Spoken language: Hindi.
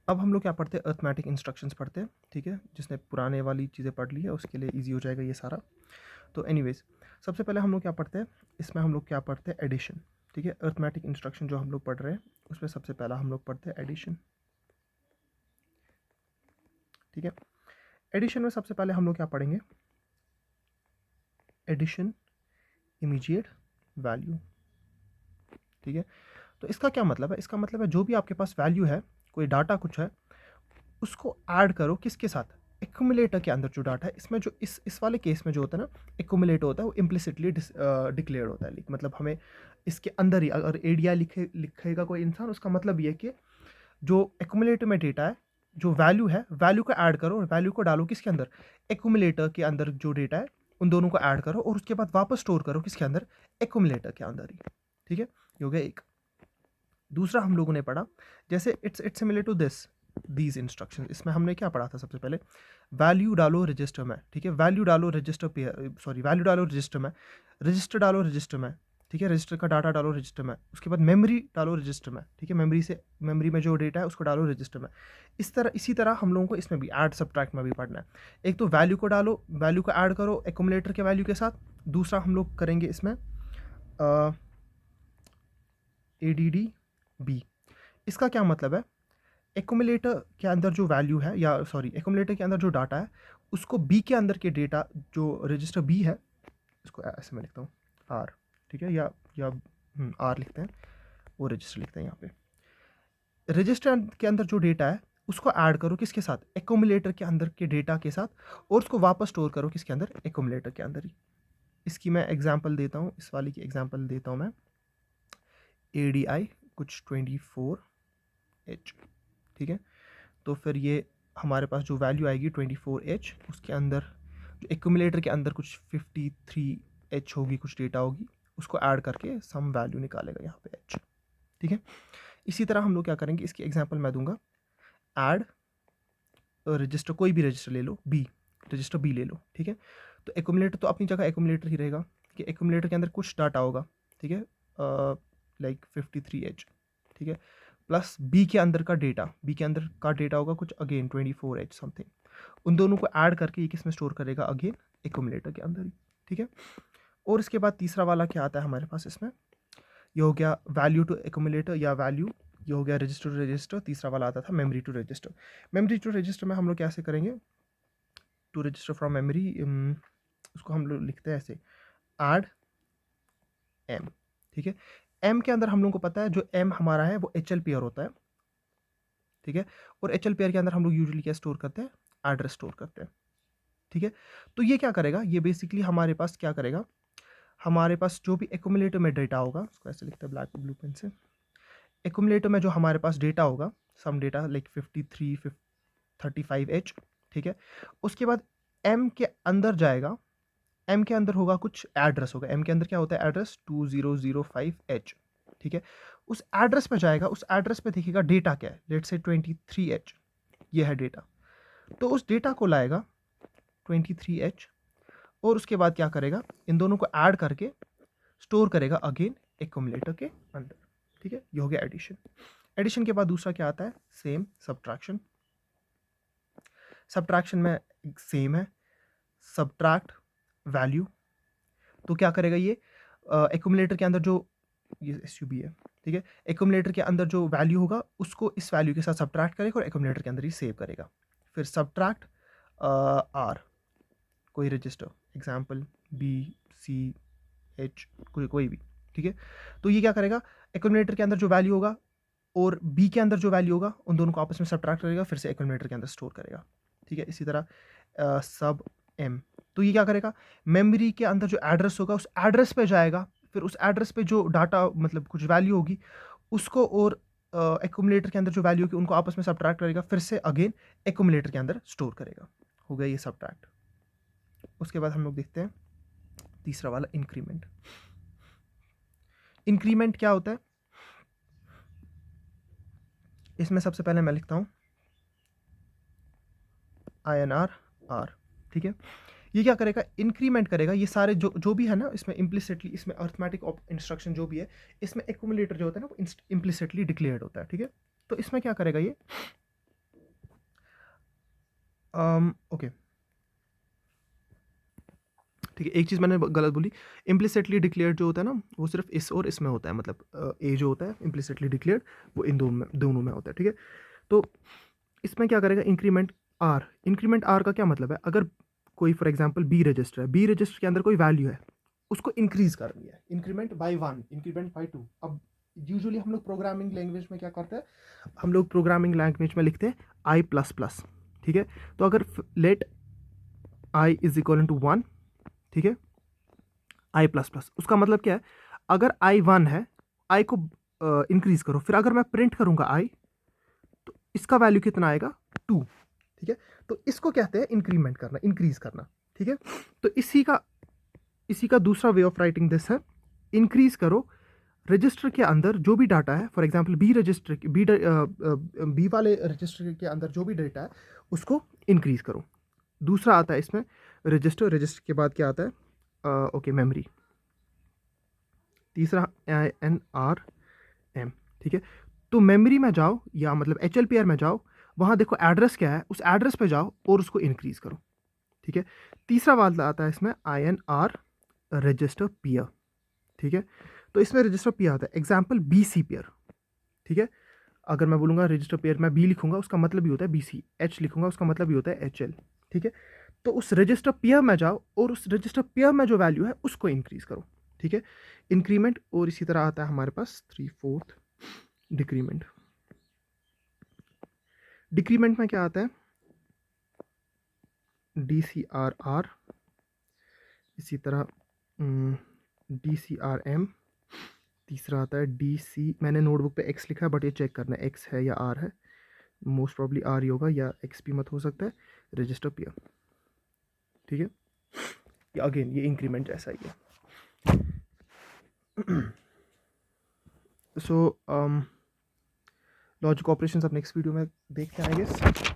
अब हम लोग क्या पढ़ते हैं, अर्थमेटिक इंस्ट्रक्शंस पढ़ते हैं, ठीक है। जिसने पुराने वाली चीज़ें पढ़ ली है उसके लिए ईजी हो जाएगा ये सारा। तो एनीवेज, सबसे पहले हम लोग क्या पढ़ते हैं, इसमें हम लोग क्या पढ़ते हैं, एडिशन, ठीक है। अर्थमेटिक इंस्ट्रक्शन जो हम लोग पढ़ रहे हैं उसमें सबसे पहला हम लोग पढ़ते हैं एडिशन, ठीक है। एडिशन में सबसे पहले हम लोग क्या पढ़ेंगे, एडिशन इमीडिएट वैल्यू, ठीक है। तो इसका क्या मतलब है, इसका मतलब है जो भी आपके पास वैल्यू है, कोई डाटा कुछ है, उसको ऐड करो किसके साथ, एक्यूमुलेटर के अंदर जो डाटा है। इसमें जो इस वाले केस में जो होता है ना, एक्यूमुलेटर होता है वो इम्प्लिसिटली डिक्लेयर होता है। मतलब हमें इसके अंदर ही अगर एडीआई लिखेगा कोई इंसान, उसका मतलब ये है कि जो एक्यूमुलेटर में डेटा है, जो वैल्यू है, वैल्यू को ऐड करो और वैल्यू को डालो किसके अंदर, एक्यूमुलेटर के अंदर जो डेटा है उन दोनों को ऐड करो और उसके बाद वापस स्टोर करो किसके अंदर, एक्यूमुलेटर के अंदर ही, ठीक है। ये हो गया एक। दूसरा हम लोगों ने पढ़ा, जैसे it's similar to these instruction. इसमें हमने क्या पढ़ा था, सबसे पहले वैल्यू डालो रजिस्टर में, ठीक है। वैल्यू डालो रजिस्टर पे, सॉरी वैल्यू डालो रजिस्टर में, रजिस्टर डालो रजिस्टर में, ठीक है। रजिस्टर का डाटा डालो रजिस्टर में, उसके बाद मेमोरी डालो रजिस्टर में, ठीक है। मेमोरी में जो डेटा है उसको डालो रजिस्टर में। इसी तरह हम लोगों को इसमें भी ऐड सब्ट्रैक्ट में भी पढ़ना है। एक तो वैल्यू को डालो, वैल्यू को ऐड करो एक्यूमुलेटर के वैल्यू के साथ। दूसरा हम लोग करेंगे इसमें ADD B। इसका क्या मतलब है, एक्यूमुलेटर के अंदर जो वैल्यू है, या सॉरी एक्यूमुलेटर के अंदर जो डाटा है, उसको बी के अंदर के डेटा जो रजिस्टर बी है, इसको ऐसे मैं लिखता हूँ आर, ठीक है, या आर लिखते हैं, वो रजिस्टर लिखते हैं यहाँ पे। रजिस्टर के अंदर जो डेटा है उसको ऐड करो किसके साथ, एक्यूमुलेटर के अंदर के डेटा के साथ, और उसको वापस स्टोर करो किसके अंदर, एक्यूमुलेटर के अंदर ही। इसकी मैं एग्जांपल देता हूँ, इस वाली की एग्जांपल देता हूँ मैं, ADI कुछ 24H, ठीक है। तो फिर ये हमारे पास जो वैल्यू आएगी 24H, उसके अंदर जो एक्यूमुलेटर के अंदर कुछ 53H होगी, कुछ डेटा होगी, उसको ऐड करके सम वैल्यू निकालेगा यहाँ पे H, ठीक है। इसी तरह हम लोग क्या करेंगे, इसकी एग्जांपल मैं दूंगा, ऐड रजिस्टर, कोई भी रजिस्टर ले लो, रजिस्टर बी ले लो, ठीक है। तो एक्यूमुलेटर तो अपनी जगह एक्यूमुलेटर ही रहेगा, कि एक्यूमुलेटर के अंदर कुछ डाटा होगा, ठीक है, लाइक 53H, ठीक है, प्लस बी के अंदर का डेटा होगा कुछ अगेन 24H समथिंग। उन दोनों को ऐड करके ये किस में स्टोर करेगा, अगेन एक्यूमुलेटर के अंदर ही, ठीक है। और इसके बाद तीसरा वाला क्या आता है हमारे पास इसमें, ये हो गया वैल्यू टू एक्यूमुलेटर या वैल्यू, ये हो गया रजिस्टर टू रजिस्टर। तीसरा वाला आता था memory to register. Memory to register में हम लोग कैसे करेंगे, टू रजिस्टर फ्रॉम मेमोरी, उसको हम लोग लिखते हैं ऐसे, ऐड एम, ठीक है। एम के अंदर हम लोगों को पता है जो एम हमारा है वो HL पेयर होता है, ठीक है। और HL पेयर के अंदर हम लोग यूजुअली क्या स्टोर करते हैं, एड्रेस स्टोर करते हैं, ठीक है। तो ये क्या करेगा, ये बेसिकली हमारे पास क्या करेगा, हमारे पास जो भी एक्यूमुलेटर में डेटा होगा, उसको ऐसे लिखते हैं ब्लैक ब्लू पेन से, एक्यूमुलेटर में जो हमारे पास डेटा होगा, सम डेटा लाइक 53 35H, ठीक है। उसके बाद एम के अंदर जाएगा, एम के अंदर होगा कुछ एड्रेस होगा, एम के अंदर क्या होता है एड्रेस 2005H, ठीक है। उस एड्रेस पे जाएगा, उस एड्रेस पे देखिएगा डेटा क्या है, लेट्स से 23H, ये है डेटा। तो उस डेटा को लाएगा 23H, और उसके बाद क्या करेगा, इन दोनों को ऐड करके स्टोर करेगा अगेन एक्यूमुलेटर के अंदर, ठीक है। ये हो गया एडिशन। एडिशन के बाद दूसरा क्या आता है, सेम सब्ट्रैक्शन। सब्ट्रैक्शन में सेम है, सब्ट्रैक्ट वैल्यू। तो क्या करेगा ये, एक्यूमुलेटर के अंदर जो, ये SUB है, ठीक है, एक्यूमुलेटर के अंदर जो वैल्यू होगा उसको इस वैल्यू के साथ सब्ट्रैक्ट करेगा और एक्यूमुलेटर के अंदर ही सेव करेगा। फिर सब्ट्रैक्ट R, कोई रजिस्टर, एग्जाम्पल BCH, कोई भी, ठीक है। तो ये क्या करेगा, एक्यूमुलेटर के अंदर जो वैल्यू होगा और बी के अंदर जो वैल्यू होगा उन दोनों को आपस में सब्ट्रैक्ट करेगा, फिर से एक्यूमुलेटर के अंदर स्टोर करेगा, ठीक है। इसी तरह सब एम, तो ये क्या करेगा, मेमोरी के अंदर जो एड्रेस होगा उस एड्रेस पे जाएगा, फिर उस एड्रेस पे जो डाटा मतलब कुछ वैल्यू होगी उसको, और एक्यूमुलेटर के अंदर जो वैल्यू होगी उनको आपस में सब्ट्रैक्ट करेगा, फिर से अगेन एक्यूमुलेटर के अंदर स्टोर करेगा। हो गया ये सब्ट्रैक्ट। उसके बाद हम लोग देखते हैं तीसरा वाला, इंक्रीमेंट। इंक्रीमेंट क्या होता है, इसमें सबसे पहले मैं लिखता हूं INR, ठीक है। ये क्या करेगा, इंक्रीमेंट करेगा, ये सारे जो भी है ना इसमें इम्प्लिसिटली, इसमें अर्थमेटिक इंस्ट्रक्शन जो भी है, इसमें एक्यूमुलेटर जो होता है ना वो इम्प्लिसिटली डिक्लेयर्ड होता है, ठीक है। तो इसमें क्या करेगा ये, ओके, ठीक है, एक चीज़ मैंने गलत बोली। इम्प्लिसिटली डिक्लेयर्ड जो होता है ना, वो सिर्फ इस और इसमें होता है, मतलब ए जो होता है इम्प्लिसिटली डिक्लेयर्ड, वो इन दोनों में होता है, ठीक है। तो इसमें क्या करेगा, इंक्रीमेंट आर। इंक्रीमेंट आर का क्या मतलब है, अगर कोई फॉर एग्जांपल बी रजिस्टर है, बी रजिस्टर के अंदर कोई वैल्यू है, उसको इंक्रीज करनी है, इंक्रीमेंट बाय 1, इंक्रीमेंट बाय 2। अब यूजुअली हम लोग प्रोग्रामिंग लैंग्वेज में क्या करते हैं, हम लोग प्रोग्रामिंग लैंग्वेज में लिखते हैं आई प्लस प्लस, ठीक है। तो अगर let I is equal to 1, ठीक है, आई प्लस प्लस, उसका मतलब क्या है, अगर आई 1 है, आई को इंक्रीज करो, फिर अगर मैं प्रिंट करूंगा आई, तो इसका वैल्यू कितना आएगा, 2, ठीक है। तो इसको कहते हैं इंक्रीमेंट करना, इंक्रीज करना, ठीक है। तो इसी का दूसरा वे ऑफ राइटिंग दिस है, इंक्रीज करो रजिस्टर के अंदर जो भी डाटा है, for example B register B वाले रजिस्टर के अंदर जो भी डाटा है उसको इंक्रीज करो। दूसरा आता है इसमें रजिस्टर, रजिस्टर के बाद क्या आता है, ओके, मेमोरी। तीसरा INRM, ठीक है। तो मेमोरी में जाओ, या मतलब HLPR में जाओ, वहाँ देखो एड्रेस क्या है, उस एड्रेस पे जाओ और उसको इंक्रीज करो, ठीक है। तीसरा वाला आता है इसमें INR रजिस्टर पेयर, ठीक है। तो इसमें रजिस्टर पेयर आता है, एग्जाम्पल BC पेयर, ठीक है। अगर मैं बोलूँगा रजिस्टर पेयर में B लिखूंगा, उसका मतलब भी होता है BC, H लिखूंगा, उसका मतलब भी होता है HL, ठीक है। तो उस रजिस्टर पेयर में जाओ और उस रजिस्टर पेयर में जो वैल्यू है उसको इंक्रीज करो, ठीक है, इंक्रीमेंट। और इसी तरह आता है हमारे पास 3/4 डिक्रीमेंट। डिक्रीमेंट में क्या आता है, DCRR, इसी तरह DCRM, तीसरा आता है DC, मैंने नोटबुक पे X लिखा है बट ये चेक करना है X है या R है, मोस्ट प्रॉब्ली R ही होगा, या X भी मत हो सकता है, रजिस्टर पेयर, ठीक है। ये अगेन ये इंक्रीमेंट जैसा ही है। सो लॉजिक ऑपरेशंस अब नेक्स्ट वीडियो में देखते हैं, आई गेस।